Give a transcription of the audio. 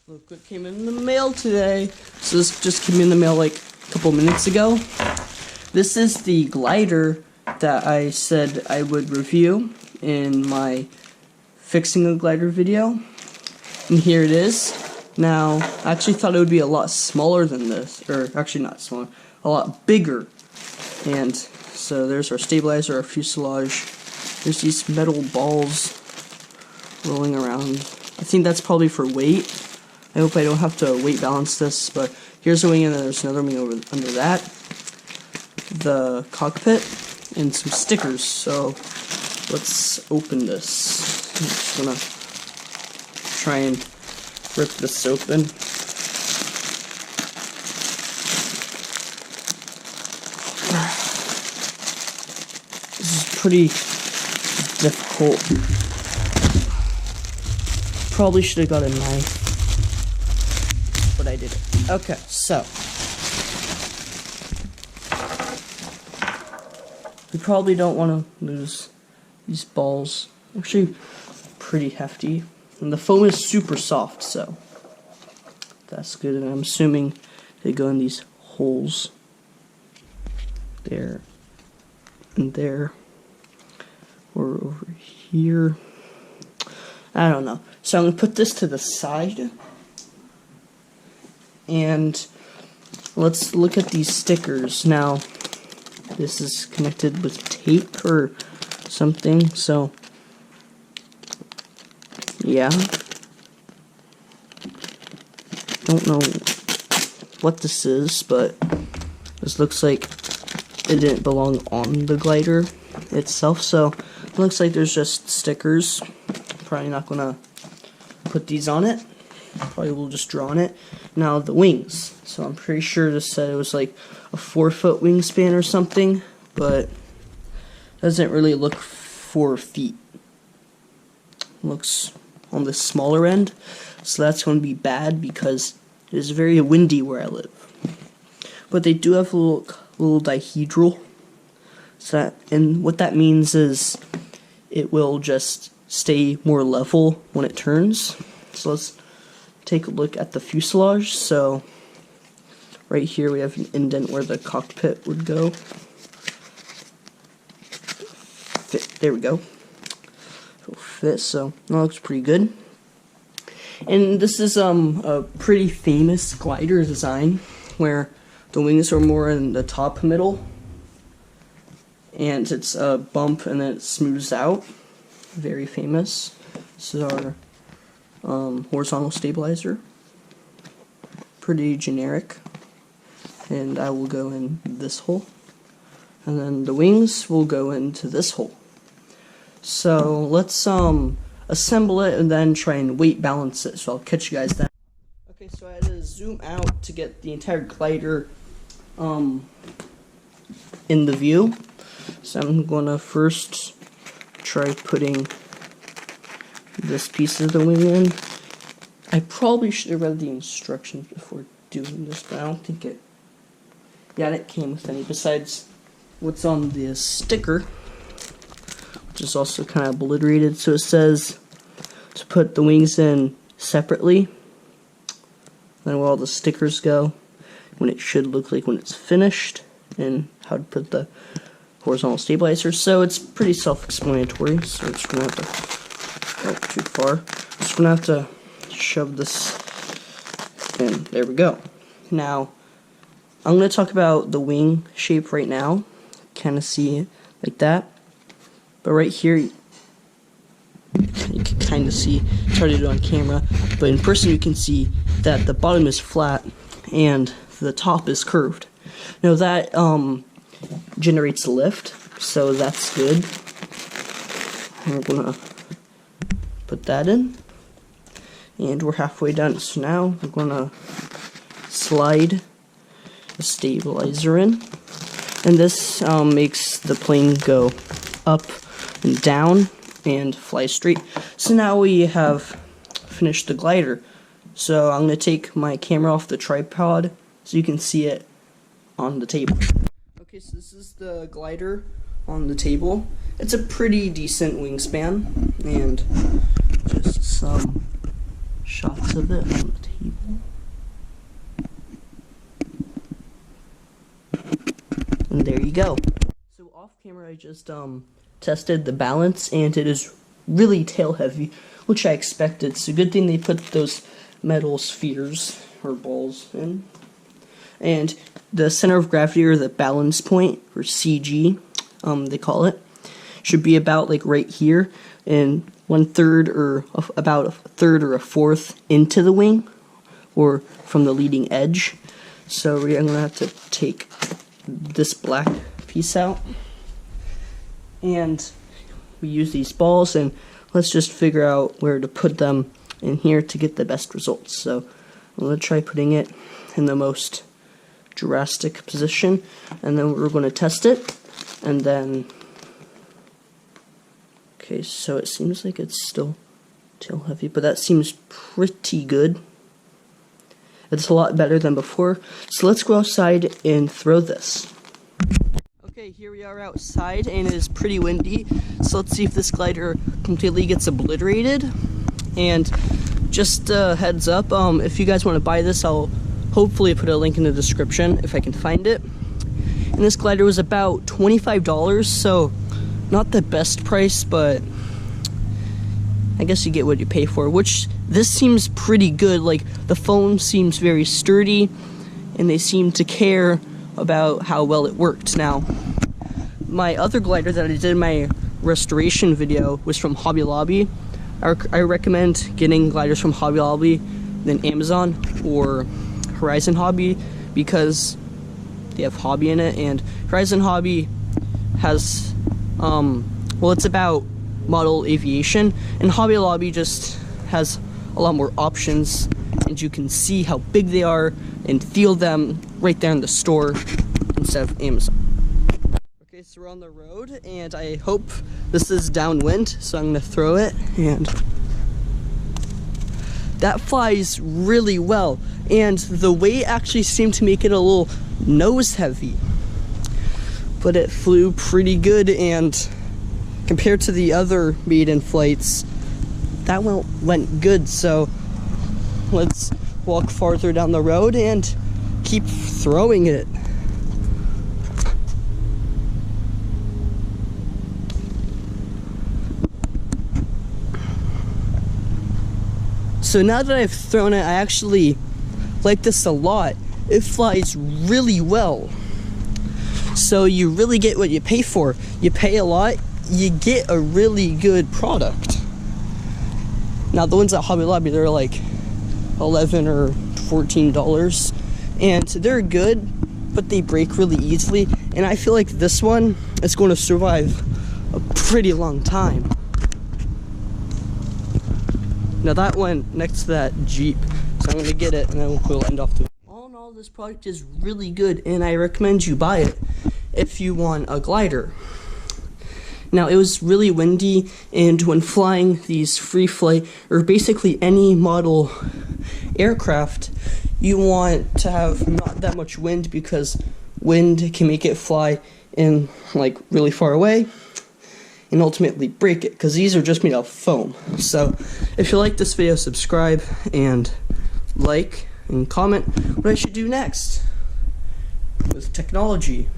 Look what came in the mail today. So this just came in the mail like a couple minutes ago. This is the glider that I said I would review in my fixing a glider video. And here it is. Now, I actually thought it would be a lot smaller than this, or actually not smaller, a lot bigger. And so there's our stabilizer, our fuselage. There's these metal balls rolling around. I think that's probably for weight. I hope I don't have to weight balance this, but here's a wing and then there's another wing over under that. The cockpit and some stickers. So let's open this. I'm just gonna try and rip this open. This is pretty difficult. Probably should have got a knife, but I did it. Okay, so we probably don't want to lose these balls. Actually, pretty hefty, and the foam is super soft, so that's good. And I'm assuming they go in these holes there and there, or over here. I don't know. So I'm going to put this to the side. And let's look at these stickers. Now, this is connected with tape or something. So, yeah. Don't know what this is, but this looks like it didn't belong on the glider itself. So, it looks like there's just stickers. Probably not gonna put these on it. Probably will just draw on it. Now the wings. So I'm pretty sure this said it was like a 4-foot wingspan or something, but doesn't really look 4 feet. Looks on the smaller end, so that's going to be bad because it is very windy where I live. But they do have a little dihedral. So and what that means is it will just stay more level when it turns. So let's take a look at the fuselage. So right here we have an indent where the cockpit would go. There we go. It'll fit, so that looks pretty good. And this is a pretty famous glider design where the wings are more in the top middle and it's a bump and then it smooths out. Very famous. This is our horizontal stabilizer. Pretty generic. And I will go in this hole. And then the wings will go into this hole. So let's assemble it and then try and weight balance it. So I'll catch you guys then. Okay, so I had to zoom out to get the entire glider in the view. So I'm gonna first try putting this piece of the wing in. I probably should have read the instructions before doing this, but I don't think it came with any besides what's on the sticker, which is also kind of obliterated. So it says to put the wings in separately, then where all the stickers go, when it should look like when it's finished, and how to put the horizontal stabilizer. So it's pretty self-explanatory. So I'm just gonna have to go too far. Just gonna have to shove this in. There we go. Now I'm gonna talk about the wing shape right now. Kind of see it like that. But right here, you can kind of see. It's hard to do on camera, but in person you can see that the bottom is flat and the top is curved. Now that generates lift, so that's good. I'm gonna put that in, and we're halfway done. So now I'm gonna slide the stabilizer in, and this makes the plane go up and down and fly straight. So now we have finished the glider. So I'm gonna take my camera off the tripod so you can see it on the table. Okay, so this is the glider on the table. It's a pretty decent wingspan, and just some shots of it on the people. And there you go. So off camera I just tested the balance, and it is really tail heavy, which I expected. It's a good thing they put those metal spheres or balls in. And the center of gravity, or the balance point, or CG, they call it, should be about like right here, and about a third or a fourth into the wing, or from the leading edge. So I'm gonna have to take this black piece out, and we use these balls, and let's just figure out where to put them in here to get the best results. So I'm gonna try putting it in the most drastic position, and then we're going to test it. And then, okay, so it seems like it's still tail heavy, but that seems pretty good. It's a lot better than before. So let's go outside and throw this. Okay, here we are outside, and it is pretty windy. So let's see if this glider completely gets obliterated. And just heads up, if you guys want to buy this, I'll hopefully put a link in the description if I can find it. And this glider was about $25, so not the best price, but I guess you get what you pay for, which this seems pretty good. Like, the foam seems very sturdy, and they seem to care about how well it worked. Now, my other glider that I did in my restoration video was from Hobby Lobby. I recommend getting gliders from Hobby Lobby than Amazon or Horizon Hobby, because they have hobby in it, and Horizon Hobby has well, it's about model aviation, and Hobby Lobby just has a lot more options, and you can see how big they are and feel them right there in the store instead of Amazon. Okay, so we're on the road, and I hope this is downwind, so I'm gonna throw it, and that flies really well, and the weight actually seemed to make it a little nose heavy, but it flew pretty good, and compared to the other maiden flights, that went good. So let's walk farther down the road and keep throwing it. So now that I've thrown it, I actually like this a lot. It flies really well. So you really get what you pay for. You pay a lot, you get a really good product. Now the ones at Hobby Lobby, they're like $11 or $14, and they're good, but they break really easily. And I feel like this one is going to survive a pretty long time. Now that went next to that Jeep, so I'm gonna get it, and then we'll end off the. All in all, this product is really good, and I recommend you buy it if you want a glider. Now, it was really windy, and when flying these free flight, or basically any model aircraft, you want to have not that much wind, because wind can make it fly in like really far away and ultimately break it, because these are just made of foam. So if you like this video, subscribe and like and comment what I should do next with technology.